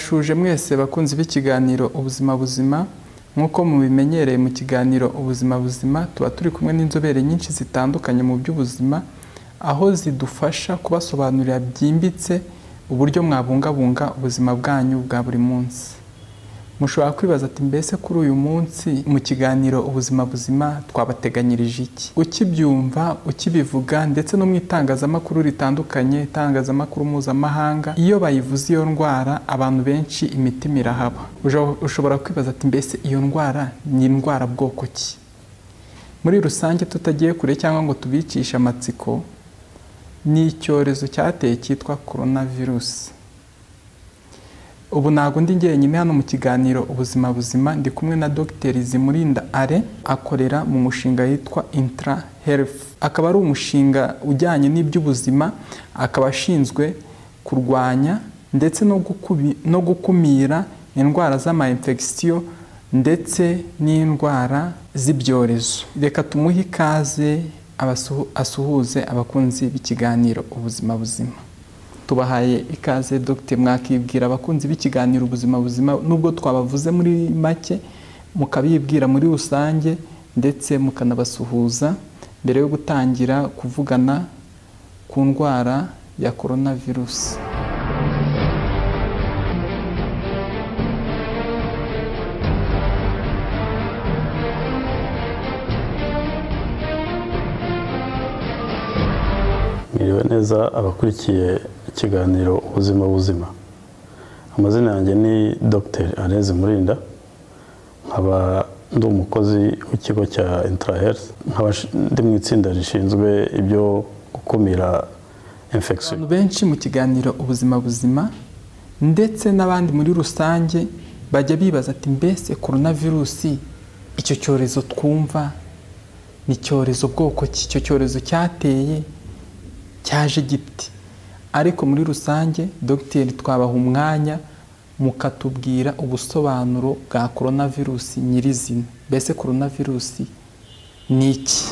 Ndabashuje mwese bakunzi b'ikiganiro ubuzima buzima. Nkuko mubimenyereye mu kiganiro ubuzima buzima tuba turi kumwe n'inzobere nyinshi zitandukanye mu by'ubuzima, aho zidufasha kubasobanurira byimbitse uburyo mwabungabunga ubuzima bwanyu bwa buri munsi. Mushobora kwibaza ati mbese kuri uyu munsi mu kiganiro ubuzima buzima twabateganyirije iki? Ukibyumva, ukibivuga ndetse no mu itangazamakuru ritandukanye, itangazamakuru mpuzamahanga, iyo bayivuze iyo ndwara abantu benshi imitima irahaba. Ushobora kwibaza ati mbese iyo ndwara ni indwara bwoko ki? Muri rusange tutagiye kure cyangwa ngo tubicishe amatsiko, ni icyorezo cyateye cyitwa coronavirus. Ubu ntago ndi njyenyine hano mu kiganiro ubuzima buzima, ndi kumwe na Dr. Zimurinda Ale, akorera mu mushinga yitwa Intra Health. Akaba ari umushinga ujyanye n'iby'ubuzima, akaba ashinzwe kurwanya ndetse no gukumira indwara z'ama-infection ndetse n'indwara z'ibyorezo. Reka tumuhe ikaze asuhuze abakunzi b'ikiganiro ubuzima buzima. Tubahaye ikaze Dr. Mwakibwira abakunzi b'ikiganiro ubuzima buzima, nubwo twabavuze muri make mukabibwira muri rusange ndetse mukanabasuhuza mbere yo gutangira kuvugana ku ndwara ya coronavirus. Mwiriwe neza abakurikiye ikiganiro ubuzima buzima. Amazina yanjye ni Dr. Ale Zimurinda, nkaba ndi umukozi w'ikigo cya Intra Health, nkaba ndi mu itsinda rishinzwe ibyo gukumira infection. Abantu benshi mu kiganiro ubuzima buzima ndetse n'abandi muri rusange bajya bibaza ati mbese coronavirus icyo cyorezo twumva ni cyorezo bwoko ki? Icyo cyorezo cyateye cyaje giti? Ariko muri rusange Dr. twabaha umwanya mukatubwira ubusobanuro bwa coronavirus nyirizina. Mbese coronavirus ni iki?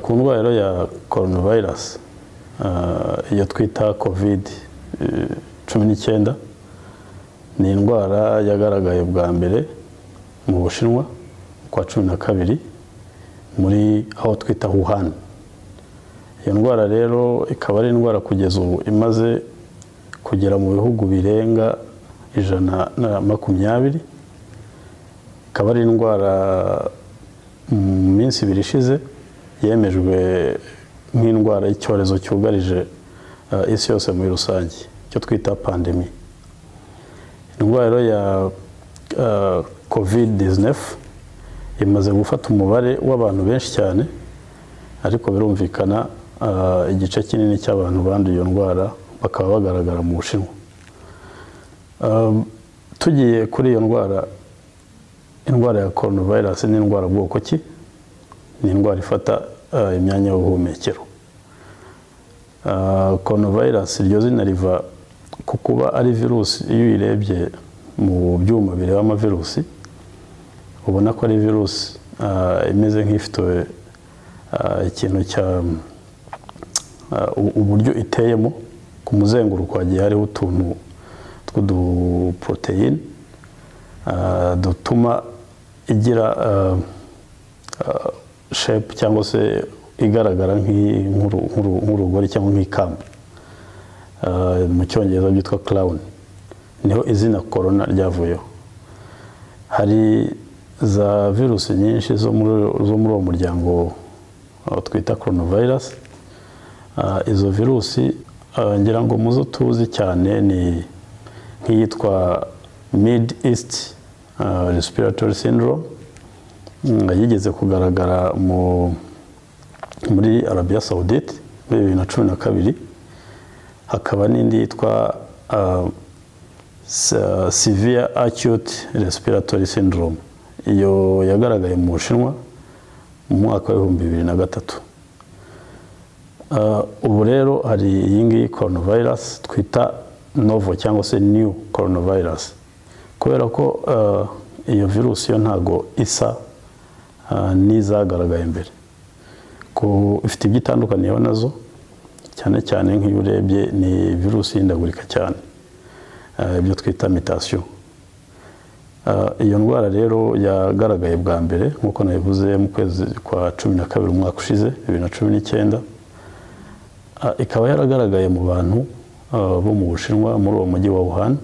Ku ndwara ya coronavirus iyo twita COVID19 ni indwara yagaragaye bwa mbere mu Bushinwa kwa 12 muri aho twita Wuhan. Iyo ndwara rero ikaba ari indwara kugeza ubu imaze kugera mu bihugu birenga 120. Ikaba ari indwara mu minsi ibiri ishize yemejwe nk'indwara y'icyorezo cyugarije isi yose muri rusange, cyo twita pandemi. Indwara ya COVID19 imaze gufata umubare w'abantu benshi cyane, ariko birumvikana igice kinini cy'abantu banduye iyo ndwara bakaba bagaragara mu Bushinwa. Tugiye kuri iyo indwara ya coronavirus ni indwara bwoko ki? Ni indwara ifata imyanya y'ubuhumekero. Coronavirus iryo zina riva ku kuba ari virusi. Iyo uyirebye mu byuma bireba amavirusi ubona ko ari virusi imeze nk'ifite ikintu cya uburyo iteyemo. Ku muzenguruko hagiye hariho utuntu tw'uduprotein dutuma igira shape cyangwa se igaragara nk'urugori cyangwa nk'ikamba. Mu cyongereza byitwa crown. Niho izina corona ryavuyeho. Hari za virusi nyinshi zo muri uwo muryango twita coronavirus. Izo virusi ngira ngo muzo tuzi cyane ni nk'iyitwa Mid East Respiratory Syndrome, yigeze kugaragara muri Arabia Saudite muri 2012. Hakaba n'indi yitwa Severe Acute Respiratory Syndrome. Iyo yagaragaye mu Bushinwa mu mwaka wa 2003. Ubu rero hari iyi ngiyi coronavirus twita novel cyangwa se new coronavirus, kubera ko iyo virusi yo ntago isa n'izagaragaye mbere, ko ifite ibyitandukaniyeho nazo, cyane cyane nk'iyo urebye ni virusi y'indagurika cyane, ibyo twita mutation. Iyo ndwara rero yagaragaye bwa mbere nk'uko nabivuze mu kwezi kwa 12 umwaka ushize 2019, ikaba yaragaragaye mu bantu bo mu Bushinwa muri uwo mujyi wa Wuhan,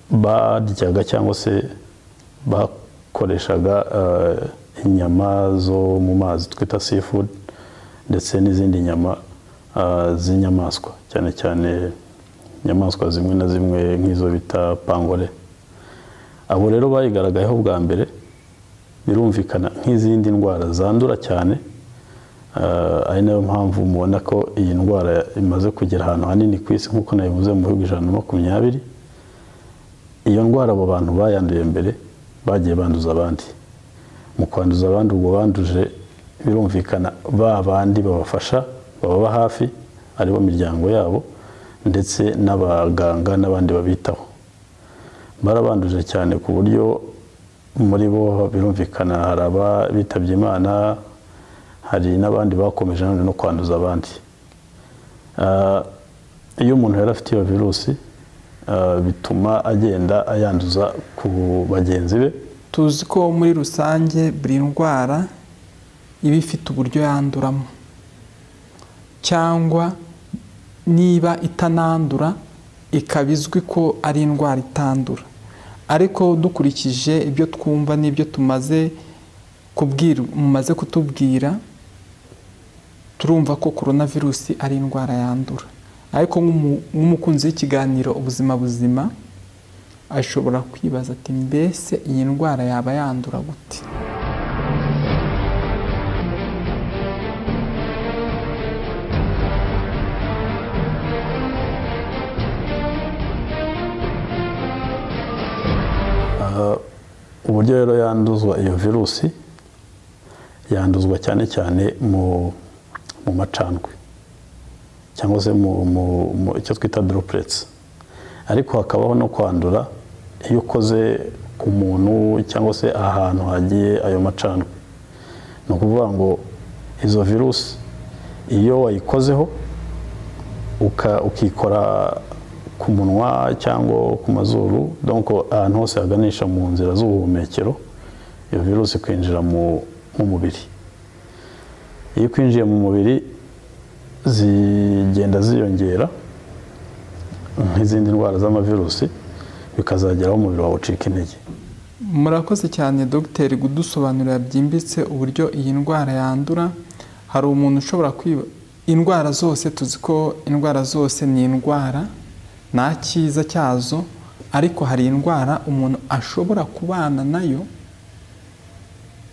baryaga cyangwa se bakoreshaga inyama zo mu mazi twita seafood, ndetse n'izindi nyama z'inyamaswa, cyane cyane inyamaswa zimwe na zimwe nk'izo bita pangole. Abo rero bayigaragayeho bwa mbere, birumvikana nk'izindi ndwara zandura cyane, ari nayo mpamvu mubona ko iyi ndwara imaze kugera ahantu hanini ku isi nk'uko nabivuze mu bihugu 120. Iyo ndwara abo bantu bayanduye mbere bagiye banduza abandi, mu kwanduza abandi ubwo banduje birumvikana ba bandi babafasha baba hafi aribo miryango yabo ndetse n'abaganga n'abandi babitaho, barabanduje cyane ku buryo muri bo birumvikana hari abitabye Imana, hari n'abandi bakomeje no kwanduza abandi. Iyo umuntu yari afite iyo virusi bituma agenda ayanduza ku bagenzi be. Tuzi ko muri rusange buri ndwara iba ifite uburyo yanduramo, cyangwa niba itanandura ikaba izwi ko ari indwara itandura, ariko dukurikije ibyo twumva n'ibyo mumaze kutubwira, turumva ko coronavirus ari indwara yandura. Ariko nk'umukunzi w'ikiganiro ubuzima buzima ashobora kwibaza ati mbese iyi ndwara yaba yandura gute? Uburyo rero yanduzwa iyo virusi, yanduzwa cyane cyane mu macandwe cyangwa se mu icyo twita droplets, ariko hakabaho no kwandura iyo ukoze ku muntu cyangwa se ahantu hagiye ayo macandwe. Ni ukuvuga ngo izo virusi iyo wayikozeho ukikora ku munwa cyangwa ku mazuru, donc ahantu hose haganisha mu nzira z'ubuhumekero, iyo virusi kwinjira mu mubiri. Iyo kwinjiye mu mubiri zigenda ziyongera nk'izindi ndwara z'amavirusi, bikazageraho umubiri wawe ucika intege. Murakoze cyane Dr. kudusobanurira byimbitse uburyo iyi ndwara yandura. Hari umuntu ushobora kwiba indwara zose, tuzi ko indwara zose ni indwara nta cyiza cyazo, ariko hari indwara umuntu ashobora kubana nayo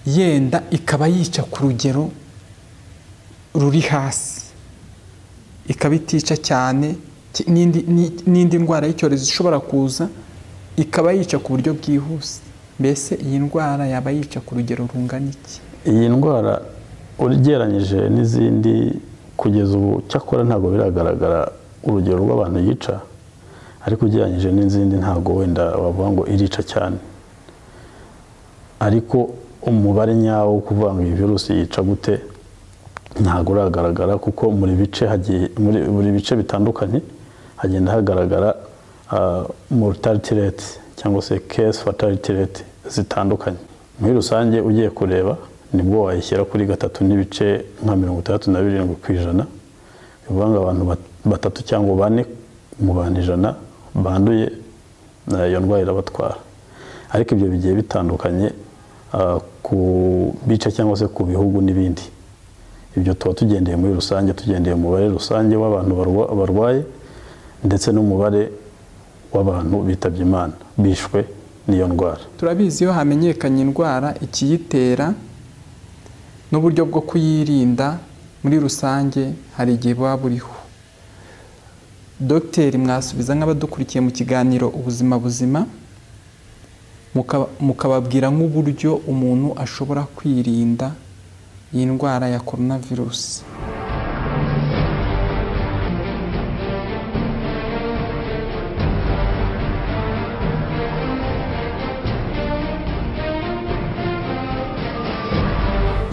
yenda ikaba yica ku rugero ruri hasi, ikaba itica cyane, n'indi ndwara y'icyorezo ishobora kuza ikaba yica ku buryo bwihuse. Mbese iyi ndwara yaba yica ku rugero rungana iki? Iyi ndwara ugereranyije n'izindi kugeza ubu cyakora ntabwo biragaragara urugero rw'abantu yica, ariko ugereranyije n'izindi ntabwo wenda wavuga ngo irica cyane. Ariko umubare nyawo kuvuga ngo iyi virusi yica gute ntabwo uragaragara, kuko muri buri bice bitandukanye hagenda hagaragara mortality rate cyangwa se case fatality rate zitandukanye. Muri rusange ugiye kureba nibwo wayishyira kuri 3 n'ibice nka 67%, bivuga ngo abantu 3 cyangwa 4 mu bantu 100 banduye iyo ndwara irabatwara. Ariko ibyo bigiye bitandukanye ku bice cyangwa se ku bihugu n'ibindi. Ibyo tuba tugendeye muri rusange, tugendeye umubare rusange w'abantu barwaye ndetse n'umubare w'abantu bitabye Imana bishwe n'iyo ndwara. Turabizi iyo hamenyekanye indwara, ikiyitera n'uburyo bwo kuyirinda muri rusange hari igihe buba buriho. Dr. mwasubiza nk'abadukurikiye mu kiganiro ubuzima buzima, mukababwira nk'uburyo umuntu ashobora kwirinda iyi ndwara ya coronavirus.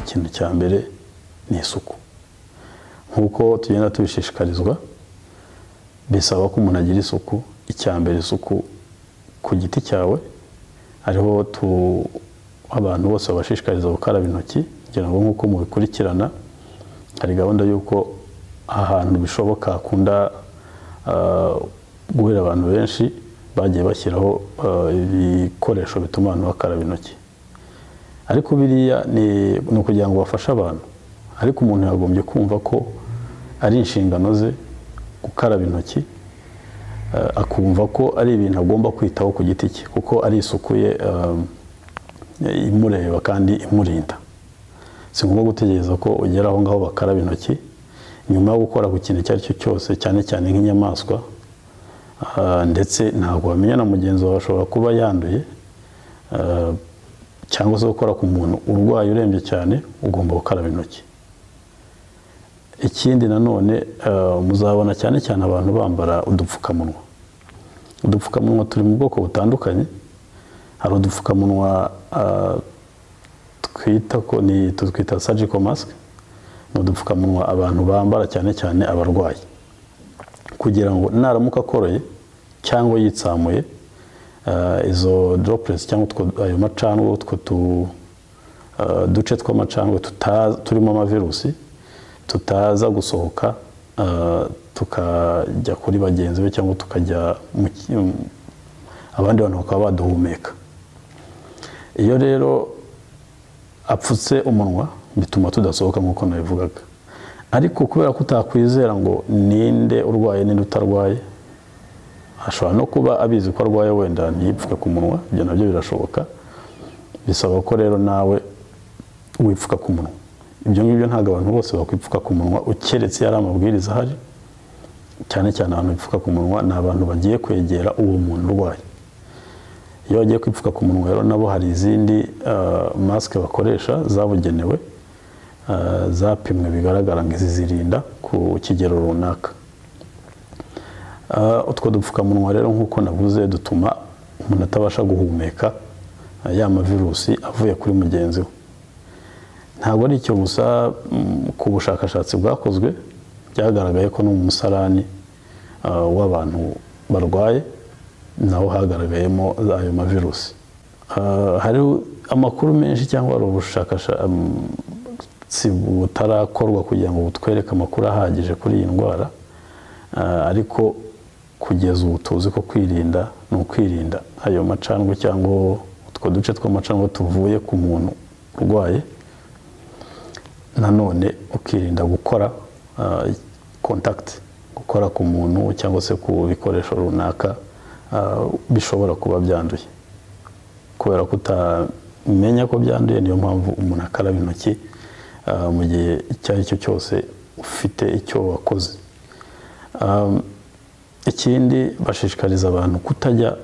ikintu cya mbere ni isuku. Nk'uko tugenda tubishishikarizwa, bisaba ko umuntu agira isuku. Icya mbere isuku ku giti cyawe, ariho abantu bose babashishikariza gukaraba intoki, kugira ngo nk'uko mubikurikirana hari gahunda y'uko ahantu bishoboka hakunda guhera abantu benshi bagiye bashyiraho ibikoresho bituma abantu bakaraba intoki. Ariko biriya ni ukugira ngo bafashe abantu, ariko umuntu yagombye kumva ko ari inshingano ze gukaraba intoki, akumva ko ari ibintu agomba kwitaho ku giti cye, kuko ari isuku ye imureba kandi imurinda. Si ngombwa gutegereza ko ugera aho ngaho bakaraba intoki nyuma yo gukora ku kintu icyo ari cyo cyose, cyane cyane nk'inyamaswa, ndetse ntabwo wamenya na mugenzi wawe ashobora kuba yanduye, cyangwa se gukora ku muntu urwaye urembye cyane, ugomba gukaraba intoki. Ikindi nanone muzabona cyane cyane abantu bambara udupfukamunwa. Udupfukamunwa turi mu bwoko butandukanye. Hari udupfukamunwa twita surgical mask, ni udupfukamunwa abantu bambara cyane cyane abarwayi, kugira ngo naramuka akoroye cyangwa yitsamuye izo droplets cyangwa ayo macandwe, utwo duce tw'amacandwe turimo amavirusi tutaza gusohoka tukajya kuri bagenzi be, cyangwa tukajya abandi bantu bakaba baduhumeka. Iyo rero apfutse umunwa bituma tudasohoka nk'uko nabivugaga. Ariko kubera ko utakwizera ngo ninde urwaye ninde utarwaye, ashobora no kuba abizi ko arwaye wenda ntiyipfuke ku munwa, ibyo nabyo birashoboka. Bisaba ko rero nawe wipfuka ku munwa. Ibyo ngibyo ntabwo abantu bose bakwipfuka ku munwa, ukeretse yari amabwiriza ahari. Cyane cyane abantu bipfuka ku munwa ni abantu bagiye kwegera uwo muntu urwaye. Iyo bagiye kwipfuka ku munwa rero nabo hari izindi masike bakoresha zabugenewe, zapimwe bigaragara ngo izi zirinda ku kigero runaka. Utwo dupfukamunwa rero nk'uko navuze dutuma umuntu atabasha guhumeka ya mavirusi avuye kuri mugenzi we. Ntabwo ari icyo gusa, ku bushakashatsi bwakozwe byagaragaye ko no mu musarani w'abantu barwaye naho hagaragayemo ayo mavirusi. Hari amakuru menshi cyangwa hari ubushakashatsi butarakorwa kugira ngo butwereke amakuru ahagije kuri iyi ndwara, ariko kugeza ubu tuzi ko kwirinda ni ukwirinda ayo macandwe cyangwa utwo duce tw'amacandwe tuvuye ku muntu urwaye. Nanone ukirinda gukora contact, gukora ku muntu cyangwa se ku bikoresho runaka bishobora kuba byanduye. Kubera ko utamenya ko byanduye, niyo mpamvu umuntu akaraba intoki mu gihe icyo ari cyo cyose ufite icyo wakoze. Ikindi bashishikariza abantu kutajya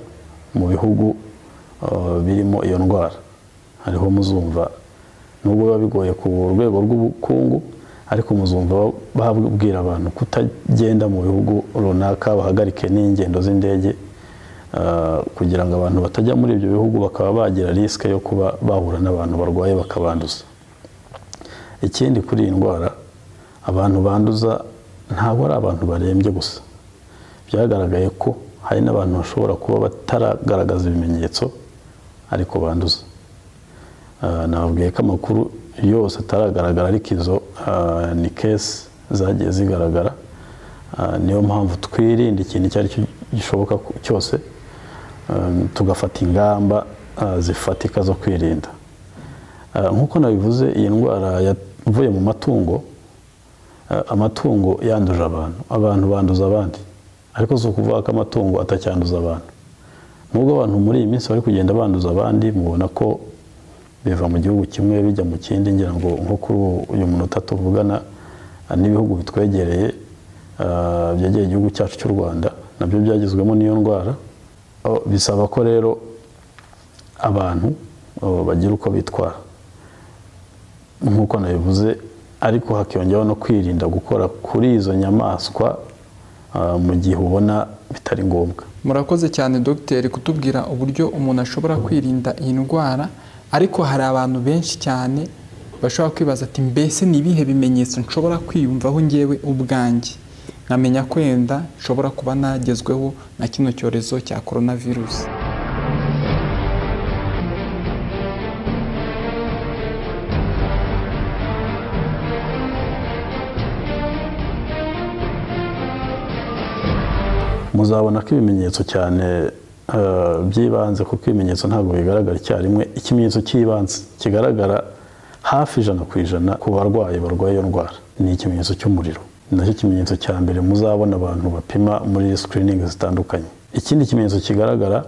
mu bihugu birimo iyo ndwara. Hariho muzumva, nubwo biba bigoye ku rwego rw'ubukungu, ariko muzumva babwira abantu kutagenda mu bihugu runaka, bahagarike n'ingendo z'indege, kugira ngo abantu batajya muri ibyo bihugu bakaba bagira risike yo kuba bahura n'abantu barwaye bakabanduza. Ikindi kuri iyi ndwara, abantu banduza ntabwo ari abantu barembye gusa. Byagaragaye ko hari n'abantu bashobora kuba bataragaragaza ibimenyetso ariko banduza. Nababwiye ko amakuru yose ataragaragara, ariko izo ni case zagiye zigaragara. Niyo mpamvu twirinda ikintu icyo ari cyo gishoboka cyose, tugafata ingamba zifatika zo kwirinda. Nk'uko nabivuze, iyi ndwara yavuye mu matungo. Amatungo yanduje abantu banduza abandi, ariko si ukuvuga ko amatungo atacyanduza abantu. Nubwo abantu muri iyi minsi bari kugenda banduza abandi, mubona ko biva mu gihugu kimwe bijya mu kindi. Ngira ngo nko kuri uyu munota tuvugana n'ibihugu bitwegereye byegeye igihugu cyacu cy'u Rwanda, nabyo byagizwemo n'iyo ndwara. Bisaba ko rero abantu bagira uko bitwara nk'uko nabivuze, ariko hakiyongeraho no kwirinda gukora kuri izo nyamaswa mu gihe ubona bitari ngombwa. Murakoze cyane Dr. kutubwira uburyo umuntu ashobora kwirinda iyi ndwara, ariko hari abantu benshi cyane bashobora kwibaza ati mbese ni ibihe bimenyetso nshobora kwiyumvaho ngewe ubwanjye nkamenya ko wenda nshobora kuba nagezweho na kino cyorezo cya coronavirus. Muzabona ko ibimenyetso cyane byibanze, kuko ibimenyetso ntabwo bigaragara icyarimwe. Ikimenyetso cy'ibanze kigaragara hafi 100% ku barwayi barwaye iyo ndwara ni ikimenyetso cy'umuriro. Nacyo kimenyetso cya mbere muzabona abantu bapima muri screening zitandukanye. Ikindi kimenyetso kigaragara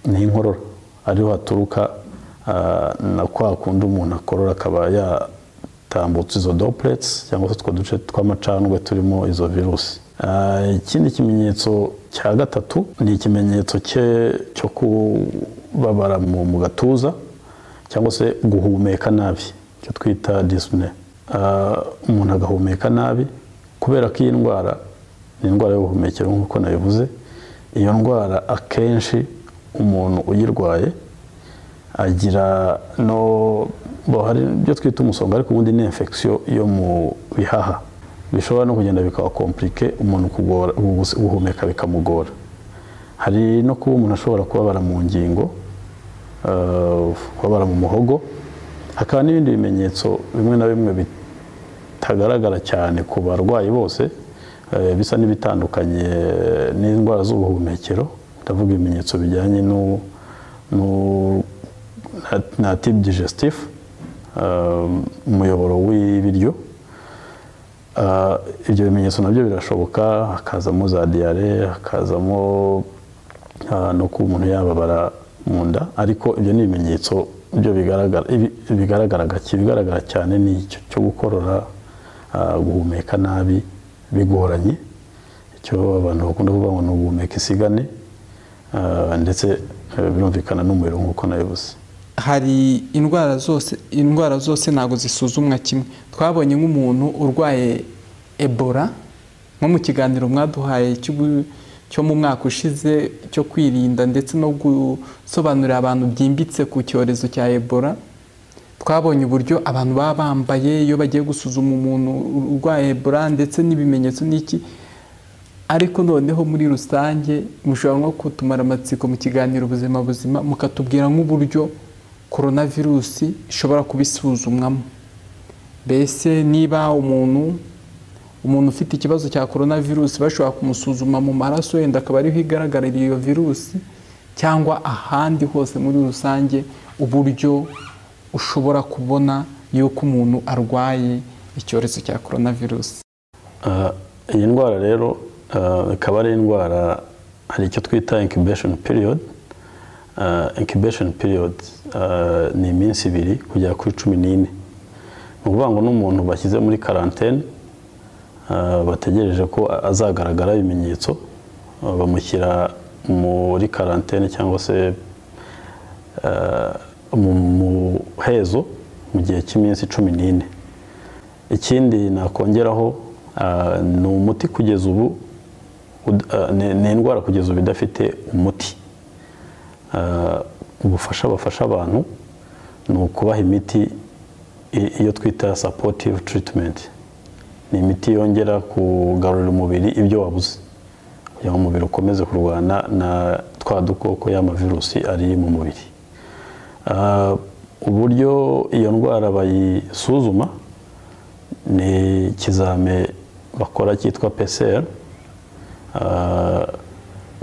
ni inkorora, ariho haturuka na kwa kundi umuntu akorora akaba yatambutse izo droplets cyangwa se utwo duce tw'amacandwe turimo izo virusi. Ikindi kimenyetso cya gatatu ni ikimenyetso cyo kubabara mu gatuza cyangwa se guhumeka nabi, cyo twita dyspnea. Umuntu agahumeka nabi kubera ko iyi ndwara ni indwara y'ubuhumekero nk'uko nabivuze. Iyo ndwara akenshi umuntu uyirwaye agira hari ibyo twita umusonga, ariko ubundi ni infection yo mu bihaha, bishobora no kugenda bikaba compliqué umuntu guhumeka bikamugora. Hari no kuba umuntu ashobora kubabara mu ngingo, kubabara mu muhogo. Hakaba n'ibindi bimenyetso bimwe na bimwe bitagaragara cyane ku barwayi bose, bisa n'ibitandukanye n'indwara z'ubuhumekero. Ndavuga ibimenyetso bijyanye na type digestif, umuyoboro w'ibiryo. Ibyo bimenyetso nabyo birashoboka, hakazamo za diare, hakazamo no kuba umuntu yababara mu nda. Ariko ibyo ni ibimenyetso byo bigaragara cyane ni icyo cyo gukorora, guhumeka nabi bigoranye, icyo abantu bakunda kuvuga ngo ni uguhumeka isigane, ndetse birumvikana n'umuriro nk'uko nabivuze. Hari indwara zose ntabwo zisuzumwa kimwe. Twabonye nk'umuntu urwaye Ebola nko mu kiganiro mwaduhaye cyo mu mwaka ushize cyo kwirinda ndetse no gusobanurira abantu byimbitse ku cyorezo cya Ebola. Twabonye uburyo abantu baba bambaye iyo bagiye gusuzuma umuntu urwaye Ebola ndetse n'ibimenyetso n'iki. Ariko noneho muri rusange mushobora nko kutumara amatsiko mu kiganiro ubuzima buzima mukatubwira nk'uburyo coronavirus ishobora kubisuzumwamo. Mbese niba umuntu ufite ikibazo cya coronavirus bashobora kumusuzuma mu maraso yenda akaba ariho igaragarira iyo virusi, cyangwa ahandi hose muri rusange uburyo ushobora kubona yuko umuntu arwaye icyorezo cya coronavirus. Iyi ndwara rero ikaba ari indwara, hari icyo twita incubation period. Incubation period ni iminsi 2 kugera kuri 14. Ni ukuvuga ngo n'umuntu bashyize muri quarantaine bategereje ko azagaragara ibimenyetso, bamushyira muri quarantaine cyangwa se mu hezo mu gihe cy'iminsi 14. Ikindi nakongeraho ni umuti kugeza ubu, ni indwara kugeza ubu idafite umuti. Ubufasha bafasha abantu ni ukubaha imiti iyo twita supportive treatment. Ni imiti yongera kugarurira umubiri ibyo wabuze, kugira ngo umubiri ukomeze kurwana na twa dukoko y'amavirusi ari mu mubiri. Uburyo iyo ndwara bayisuzuma ni ikizame bakora cyitwa PCR.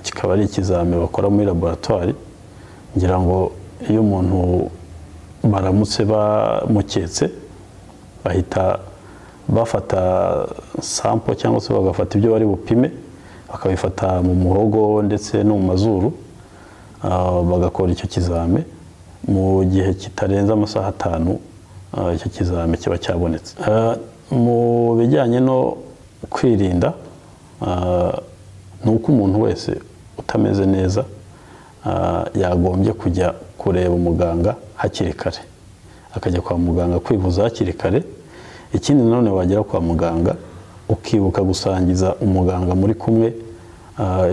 Kikaba ari ikizame bakora muri laboratoire. Ngira ngo iyo umuntu baramutse bamuketse bahita bafata sample cyangwa se bagafata ibyo bari bupime, bakabifata mu muhogo ndetse no mu mazuru, bagakora icyo kizame. Mu gihe kitarenze amasaha 5 icyo kizame kiba cyabonetse. Mu bijyanye no kwirinda, nuko umuntu wese utameze neza yagombye kujya kureba umuganga hakiri kare, akajya kwa muganga kwivuza hakiri kare. Ikindi nanone wagera kwa muganga ukibuka gusangiza umuganga muri kumwe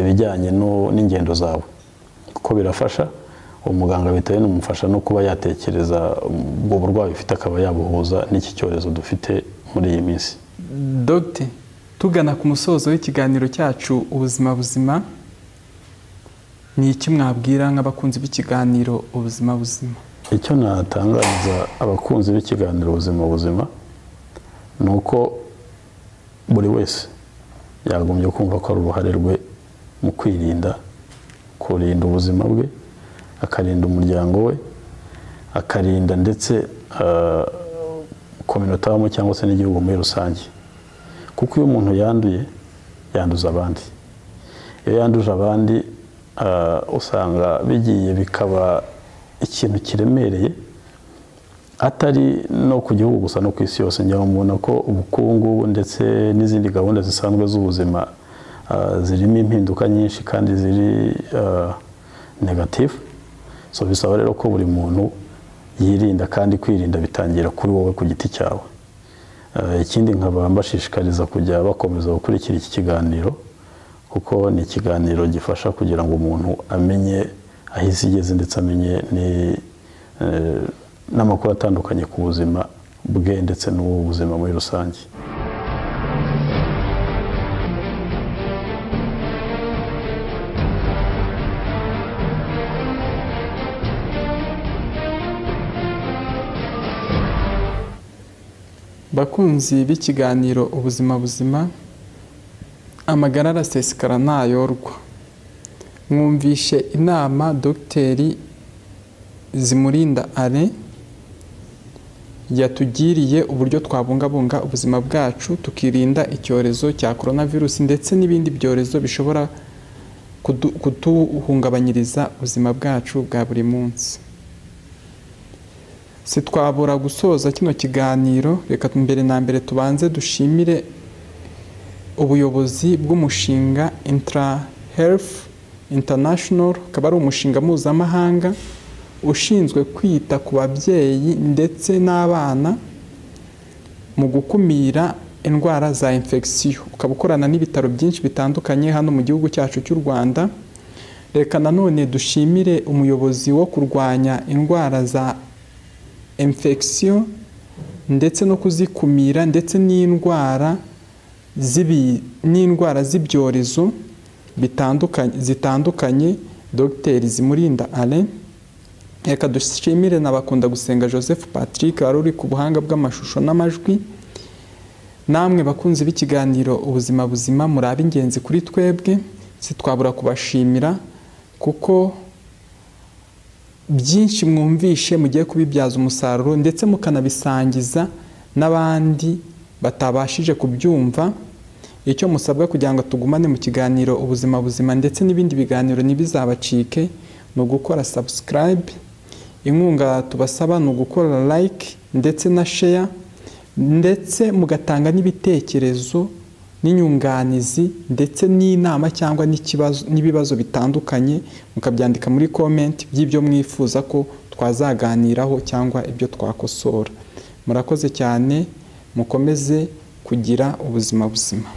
ibijyanye n'ingendo zawe, kuko birafasha umuganga bitewe n'umufasha no kuba yatekereza ubwo burwayi ufite akaba yabuhuza n'iki cyorezo dufite muri iyi minsi. Dr. tugana ku musozo w'ikiganiro cyacu ubuzima buzima, ni iki mwabwira nk'abakunzi b'ikiganiro ubuzima buzima? Icyo natangariza abakunzi b'ikiganiro ubuzima buzima ni uko buri wese yagombye kumva ko ari uruhare rwe mu kwirinda, kurinda ubuzima bwe, akarinda umuryango we, akarinda ndetse community abamo cyangwa se n'igihugu muri rusange. Kuko iyo umuntu yanduye yanduza abandi, iyo yanduje abandi usanga bigiye bikaba ikintu kiremereye, atari no ku gihugu gusa no ku isi yose. Njya mbona ko ubukungu ndetse n'izindi gahunda zisanzwe z'ubuzima zirimo impinduka nyinshi kandi ziri negative. So bisaba rero ko buri muntu yirinda, kandi kwirinda bitangira kuri wowe ku giti cyawe. Ikindi nkaba mbashishikariza kujya bakomeza gukurikira iki kiganiro, kuko ni ikiganiro gifasha kugira ngo umuntu amenye aho isi igeze ndetse amenye n'amakuru atandukanye ku buzima bwe ndetse n'ubuzima muri rusange. Bakunzi b'ikiganiro ubuzima buzima, amagara arasesekara ntayorwa. Mwumvishe inama Dr. Zimurinda Alain yatugiriye uburyo twabungabunga ubuzima bwacu tukirinda icyorezo cya coronavirus ndetse n'ibindi byorezo bishobora kuduhungabanyiriza ubuzima bwacu bwa buri munsi. Sitwabura gusoza kino kiganiro, reka mbere na mbere tubanze dushimire ubuyobozi bw'umushinga Intra Health International, akaba ari umushinga mpuzamahanga ushinzwe kwita ku babyeyi ndetse n'abana mu gukumira indwara za infection, ukaba ukorana n'ibitaro byinshi bitandukanye hano mu gihugu cyacu cy'u Rwanda. Reka nanone dushimire umuyobozi wo kurwanya indwara za infection ndetse no kuzikumira ndetse n'indwara z'ibyorezo zitandukanye, Dr. Zimurinda Alain. Reka dushimire n'abakunda gusenga Joseph Patrick wari uri ku buhanga bw'amashusho n'amajwi. Namwe bakunzi b'ikiganiro ubuzima buzima, muri ab'ingenzi kuri twebwe, sitwabura kubashimira kuko byinshi mwumvishe mugiye kubibyaza umusaruro ndetse mukanabisangiza n'abandi batabashije kubyumva. Icyo musabwa kugira ngo tugumane mu kiganiro ubuzima buzima ndetse n'ibindi biganiro ntibizabacike ni ugukora subscribe. Inkunga tubasaba ni ugukora like ndetse na share, ndetse mugatanga n'ibitekerezo n'inyunganizi ndetse n'inama cyangwa n'ibibazo bitandukanye, mukabyandika muri comment by'ibyo mwifuza ko twazaganiraho cyangwa ibyo twakosora. Murakoze cyane, mukomeze kugira ubuzima buzima.